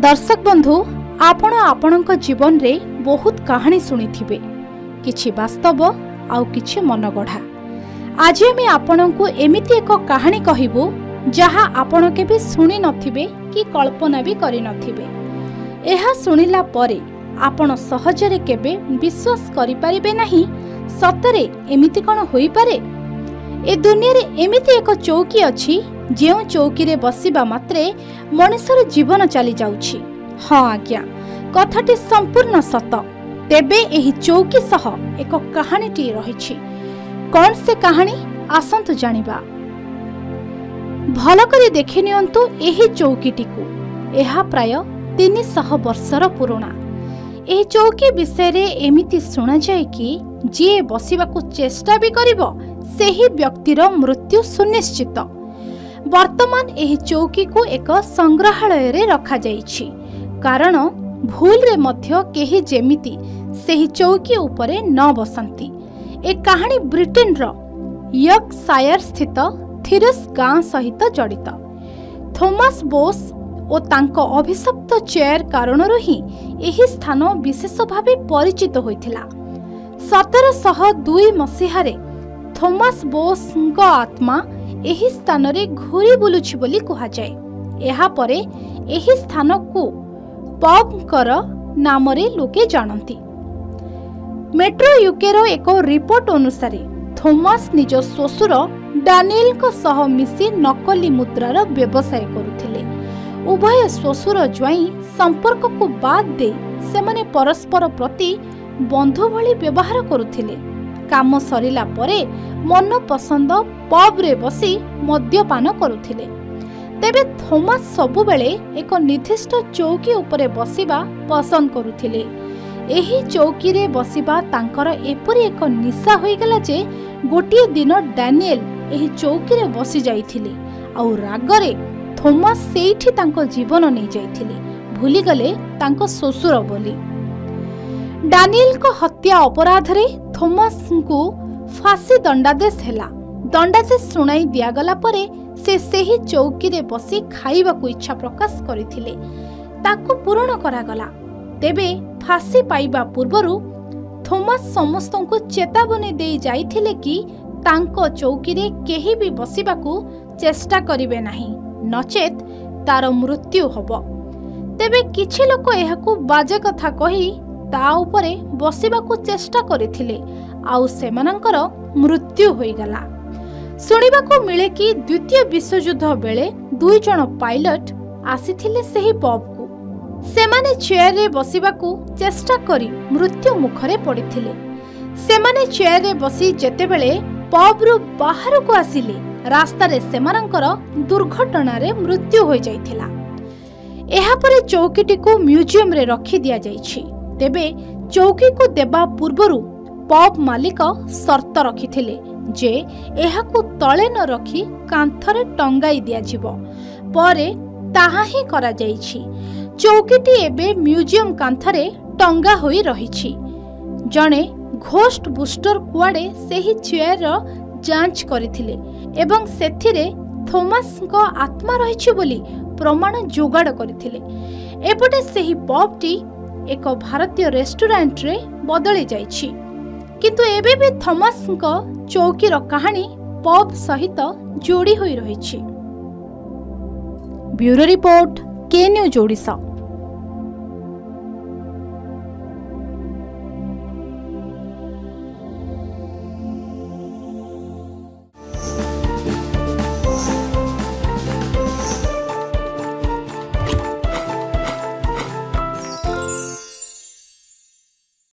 दर्शक बंधु आपण आपणक जीवन रे बहुत कहानी शुणिथिबे, किछि वास्तव आउ किछि मनगढ़ा। आज आमे आपणको एमिति एक कहानी कहिबु जहा आपण केबे सुनि नथिबे कि कल्पना भी करि नथिबे। एहा सुनिला परे आपण सहजरे केबे विश्वास करि परिबे नाही सतरे एमिति कोन होई पारे। ए दुनिया रे एमिति एक चौकी अछि जेउ चौकी रे बसिबा मात्रे मनुष्यर जीवन चली जाउछि। हाँ आज्ञा, कथाटी संपूर्ण सत। तेबे एही चौकी सह एक कहानीटी रहिछि। कौन से कहानी आसंतु जानिबा। भल करी देखि नियंतु एही चौकीटीकु। एहा प्राय 300 वर्षर पुराणा। एही चौकी विषय रे एमिति सुना जाय कि जे बसिबाकु चेष्टा भी करिवो सेही व्यक्तिर मृत्यु सुनिश्चित। वर्तमान एही चौकी को एक संग्रहालय रे रखा जाइछि, कारण भूल रे मध्य केही जेमिति सेही चौकी उपरे न बसंती। ए कहानी ब्रिटेन रो यॉर्कशायर स्थित थिरस गाँ सहित जड़ित। थॉमस बोस ओ तांको अभिशप्त चेयर कारणरू ही एही स्थान विशेष भावे परिचित होइथिला। 1702 मसीहारे थॉमस बोसଙ୍କ आत्मा एही स्थान रे घूरी बुलुछि बोली कहा जाए। एहा परे एही स्थान को पबकर नाम रे लोके जानती। मेट्रो यूके रो एक रिपोर्ट अनुसार थॉमस निज ससुर डानियल को सह मिसी नकली मुद्रार व्यवसाय करुथिले। उभय ससुर ज्वाई संपर्क को बाद दे सेमाने परस्पर प्रति बंधु भली व्यवहार करुथिले। काम सरिला परे मन पसंद पब रे बसी मद्यपान करुथिले। तेबे थॉमस सबु बेले एक निर्दिष्ट चौकी उपरे बसिबा पसंद करुथिले। एही चौकी रे बसिबा तांकर एपरि एक निशा होई गेला जे गोटिए दिन डानियल एही चौकी रे बसी जाइथिले आउ रागरे थॉमस सेठी तांको जीवन नै जाइथिले। भूली गले तांको ससुर बोली। डानियल को हत्या अपराध रे थॉमस को फांसी दंडादेश हैला। दंडादेश सुनाई दियागला परे से सेही चौकी रे बसी खाइबा को इच्छा प्रकाश करिथिले। ताको पूर्ण करागला। तेबे फांसी पाइबा पूर्वरु थॉमस समस्त को चेतावनी दे जाइथिले कि तांको चौकी रे केही भी बसिबा को चेष्टा करिवे नाही, नचेत तार मृत्यु हबो। तेबे किछि लोक एहाकू बाजे कथा कही ता उपरे बसिबा को चेष्टा करिथिले आउ सेमानंकर मृत्यु होई गला। सुनिबा को मिले कि द्वितीय विश्वयुद्ध बेले 2 जण पायलट आसीथिले सेही पब को। सेमाने चेयर रे बसिबा को चेष्टा करी मृत्यु मुखरे पड़िथिले। सेमाने चेयर रे बसी जेतेबेले पब रु बाहर को आसिले रास्ता रे सेमानंकर दुर्घटना रे मृत्यु होई जाइथिला। एहा परे चौकीटी को म्यूजियम रे रखी दिया जाइछि। तेबे चौकी को देबा पूर्वरु पब मालिक शर्त रखिथिले जे एहाकू तळे न रखी कांथरे टंगाई दिया जिवो। परे ताहा ही करा जाइछि। चौकीटी एबे म्यूजियम कांथरे टंगा होई रहिछि। जणे घोस्ट बुस्टर कुआडे सेही चेयर जांच करिथिले एवं सेथिरे थॉमस को आत्मा रहिछि बोली प्रमाण जोगाड़ करिथिले। एपटे सेही पबटी एक भारतीय रेस्टोरेंट रे बदली जाइछि, किंतु एबे भी थॉमस को चौकीर कहानी पब सहित जोड़ी होई रहिछि। ब्यूरो रिपोर्ट, के न्यूज ओडिशा।